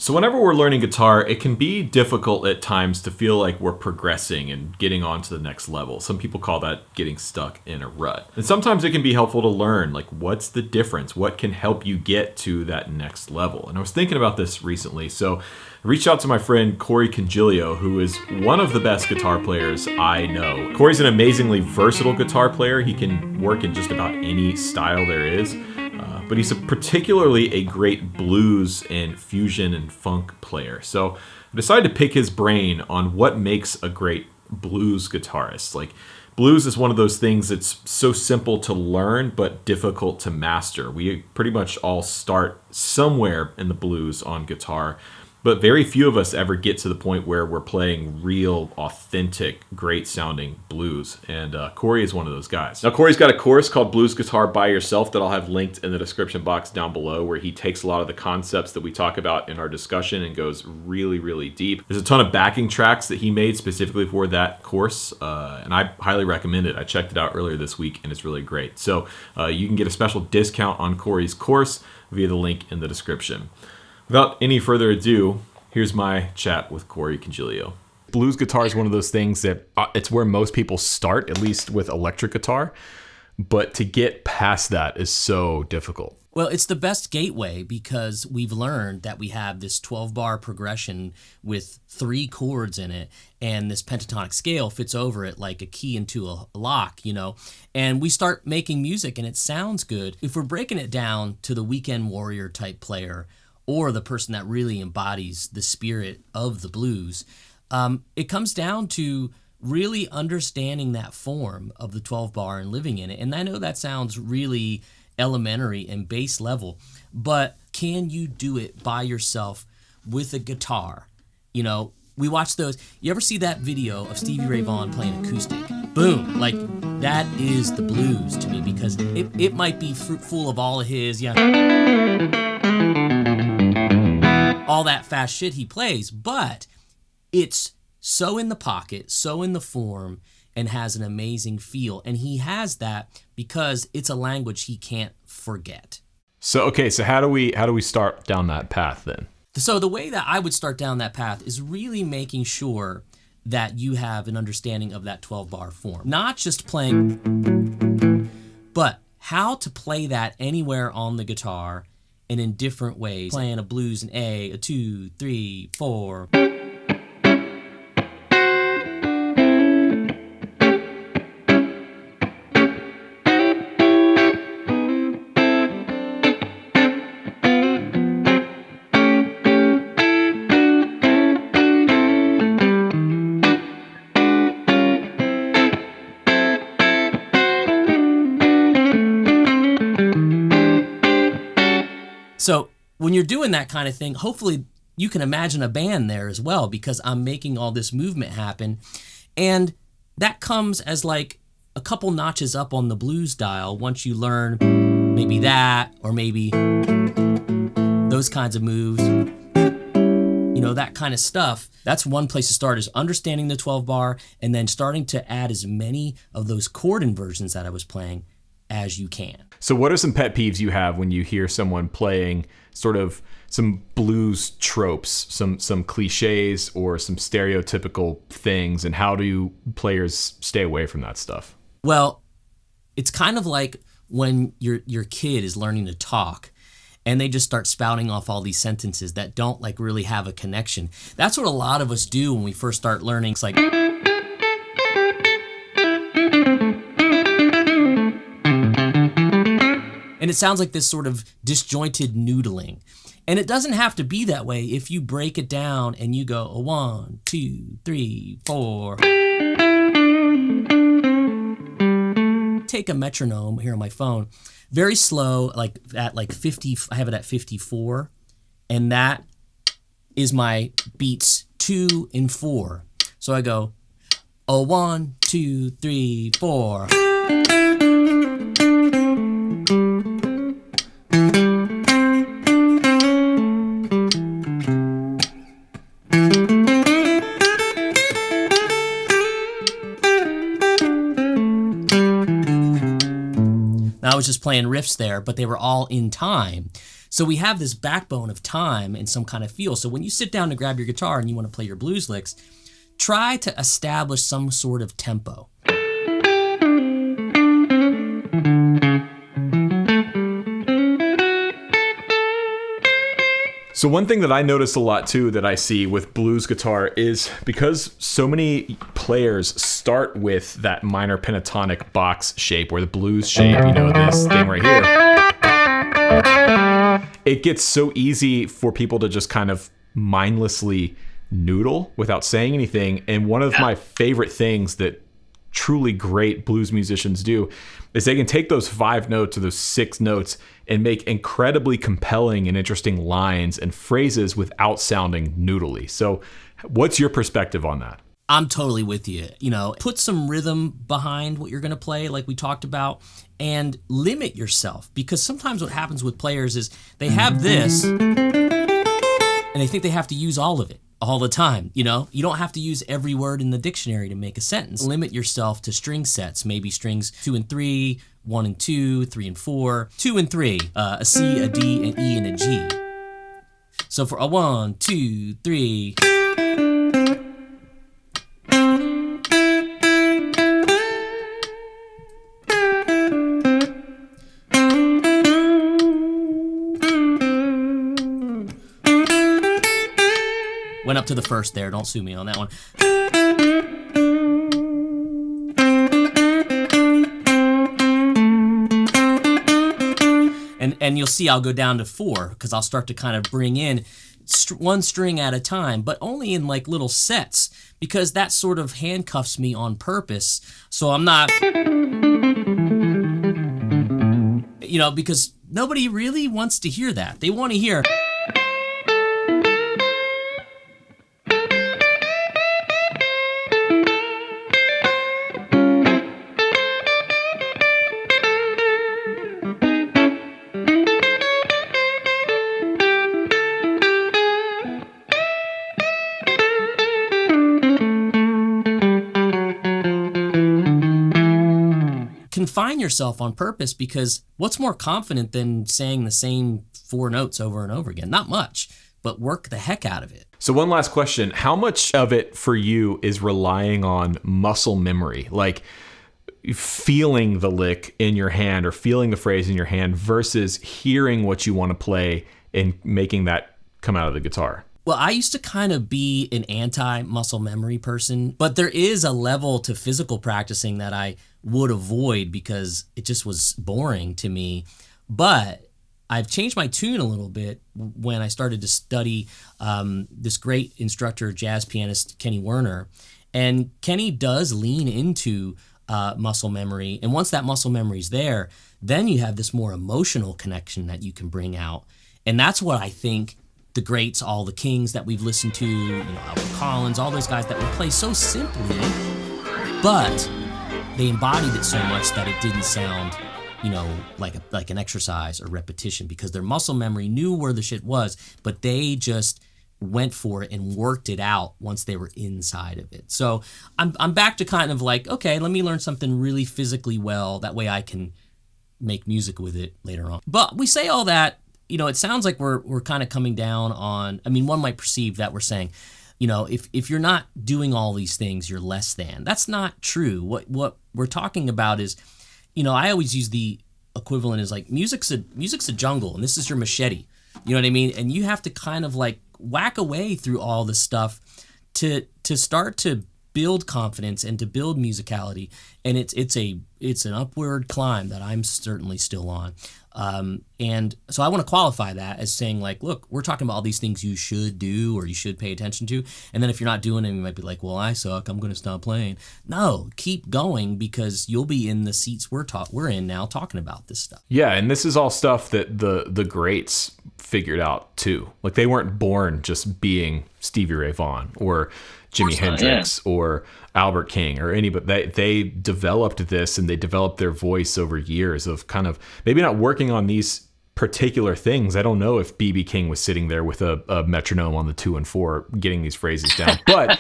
So whenever we're learning guitar, it can be difficult at times to feel like we're progressing and getting on to the next level. Some people call that getting stuck in a rut. And sometimes it can be helpful to learn, like, what's the difference? What can help you get to that next level? And I was thinking about this recently. So I reached out to my friend Corey Congilio, who is one of the best guitar players I know. Corey's an amazingly versatile guitar player. He can work in just about any style there is. But he's particularly a great blues and fusion and funk player. So I decided to pick his brain on what makes a great blues guitarist. Like, blues is one of those things that's so simple to learn but difficult to master. We pretty much all start somewhere in the blues on guitar, but very few of us ever get to the point where we're playing real, authentic, great-sounding blues, and Corey is one of those guys. Now, Corey's got a course called Blues Guitar by Yourself that I'll have linked in the description box down below, where he takes a lot of the concepts that we talk about in our discussion and goes really, really deep. There's a ton of backing tracks that he made specifically for that course, and I highly recommend it. I checked it out earlier this week, and it's really great. So you can get a special discount on Corey's course via the link in the description. Without any further ado, here's my chat with Corey Congilio. Blues guitar is one of those things that it's where most people start, at least with electric guitar, but to get past that is so difficult. Well, it's the best gateway because we've learned that we have this 12-bar progression with 3 chords in it, and this pentatonic scale fits over it like a key into a lock, you know, and we start making music and it sounds good. If we're breaking it down to the weekend warrior type player, or the person that really embodies the spirit of the blues, it comes down to really understanding that form of the 12-bar and living in it. And I know that sounds really elementary and base level, but can you do it by yourself with a guitar? You know, we watch those. You ever see that video of Stevie Ray Vaughan playing acoustic? Boom, like that is the blues to me, because it might be full of all of his, all that fast shit he plays, but it's so in the pocket, so in the form, and has an amazing feel. And he has that because it's a language he can't forget. So how do we start down that path then? So the way that I would start down that path is really making sure that you have an understanding of that 12-bar form. Not just playing, but how to play that anywhere on the guitar and in different ways. Playing a blues in a 2, 3, 4. So when you're doing that kind of thing, hopefully you can imagine a band there as well, because I'm making all this movement happen. And that comes as like a couple notches up on the blues dial once you learn maybe that, or maybe those kinds of moves, you know, that kind of stuff. That's one place to start, is understanding the 12-bar and then starting to add as many of those chord inversions that I was playing as you can. So what are some pet peeves you have when you hear someone playing sort of some blues tropes, some cliches or some stereotypical things, and how do players stay away from that stuff? Well, it's kind of like when your kid is learning to talk and they just start spouting off all these sentences that don't like really have a connection. That's what a lot of us do when we first start learning. It's like, and it sounds like this sort of disjointed noodling. And it doesn't have to be that way if you break it down and you go 1, 2, 3, 4. Take a metronome here on my phone, very slow, like at like 50, I have it at 54. And that is my beats 2 and 4. So I go 1, 2, 3, 4. I was just playing riffs there, but they were all in time. So we have this backbone of time and some kind of feel. So when you sit down to grab your guitar and you want to play your blues licks, try to establish some sort of tempo. So one thing that I notice a lot too that I see with blues guitar is because so many players start with that minor pentatonic box shape or the blues shape, you know, this thing right here. It gets so easy for people to just kind of mindlessly noodle without saying anything. And one of my favorite things that truly great blues musicians do is they can take those 5 notes or those 6 notes and make incredibly compelling and interesting lines and phrases without sounding noodly. So what's your perspective on that? I'm totally with you. You know, put some rhythm behind what you're going to play, like we talked about, and limit yourself. Because sometimes what happens with players is they have this and they think they have to use all of it all the time. You know, you don't have to use every word in the dictionary to make a sentence. Limit yourself to string sets, maybe strings 2 and 3, 1 and 2, 3 and 4, 2 and 3, a C, a D, an E, and a G. So for a 1, 2, 3. Went up to the first there, don't sue me on that one. And you'll see I'll go down to 4 because I'll start to kind of bring in one string at a time, but only in like little sets because that sort of handcuffs me on purpose. So I'm not, you know, because nobody really wants to hear that. They want to hear. Confine yourself on purpose because what's more confident than saying the same 4 notes over and over again? Not much, but work the heck out of it. So one last question. How much of it for you is relying on muscle memory? Like feeling the lick in your hand or feeling the phrase in your hand versus hearing what you want to play and making that come out of the guitar? Well, I used to kind of be an anti-muscle memory person, but there is a level to physical practicing that I would avoid because it just was boring to me. But I've changed my tune a little bit when I started to study this great instructor, jazz pianist Kenny Werner. And Kenny does lean into muscle memory. And once that muscle memory is there, then you have this more emotional connection that you can bring out. And that's what I think the greats, all the kings that we've listened to, you know, Albert Collins, all those guys that would play so simply, but they embodied it so much that it didn't sound, you know, like an exercise or repetition because their muscle memory knew where the shit was, but they just went for it and worked it out once they were inside of it. So I'm back to kind of like, okay, let me learn something really physically well. That way I can make music with it later on. But we say all that, you know, it sounds like we're kind of coming down on, I mean, one might perceive that we're saying, you know, if you're not doing all these things, you're less than. That's not true. What we're talking about is, you know, I always use the equivalent as like music's a jungle and this is your machete. You know what I mean? And you have to kind of like whack away through all this stuff to start to build confidence and to build musicality. And it's an upward climb that I'm certainly still on. And so I want to qualify that as saying like, look, we're talking about all these things you should do or you should pay attention to. And then if you're not doing them, you might be like, well, I suck. I'm going to stop playing. No, keep going because you'll be in the seats we're in now talking about this stuff. Yeah. And this is all stuff that the greats figured out too. Like they weren't born just being Stevie Ray Vaughan or Jimi Hendrix or Albert King or anybody. They developed this and they developed their voice over years of kind of maybe not working on these particular things. I don't know if B.B. King was sitting there with a metronome on the 2 and 4 getting these phrases down, but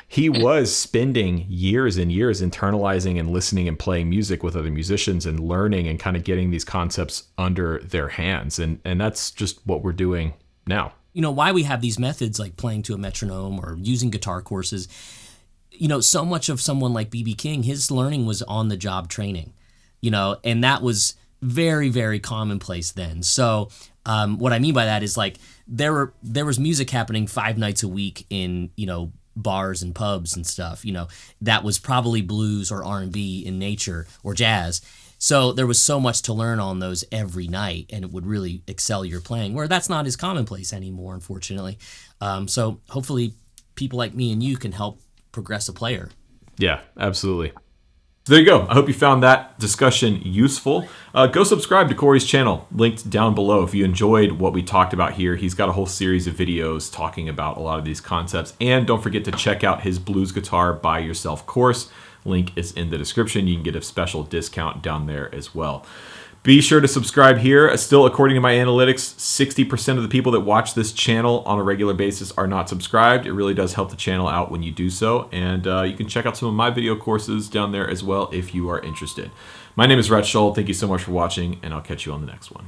he was spending years and years internalizing and listening and playing music with other musicians and learning and kind of getting these concepts under their hands. And that's just what we're doing now. You know, why we have these methods like playing to a metronome or using guitar courses, you know, so much of someone like B.B. King, his learning was on the job training, you know, and that was very, very commonplace then. So what I mean by that is like there was music happening 5 nights a week in, you know, bars and pubs and stuff, you know, that was probably blues or R&B in nature or jazz. So there was so much to learn on those every night, and it would really excel your playing, where that's not as commonplace anymore, unfortunately. So hopefully people like me and you can help progress a player. Yeah, absolutely. So there you go. I hope you found that discussion useful. Go subscribe to Corey's channel, linked down below. If you enjoyed what we talked about here, he's got a whole series of videos talking about a lot of these concepts. And don't forget to check out his Blues Guitar By Yourself course. Link is in the description. You can get a special discount down there as well. Be sure to subscribe here. Still, according to my analytics, 60% of the people that watch this channel on a regular basis are not subscribed. It really does help the channel out when you do so. And you can check out some of my video courses down there as well if you are interested. My name is Rhett Scholl. Thank you so much for watching, and I'll catch you on the next one.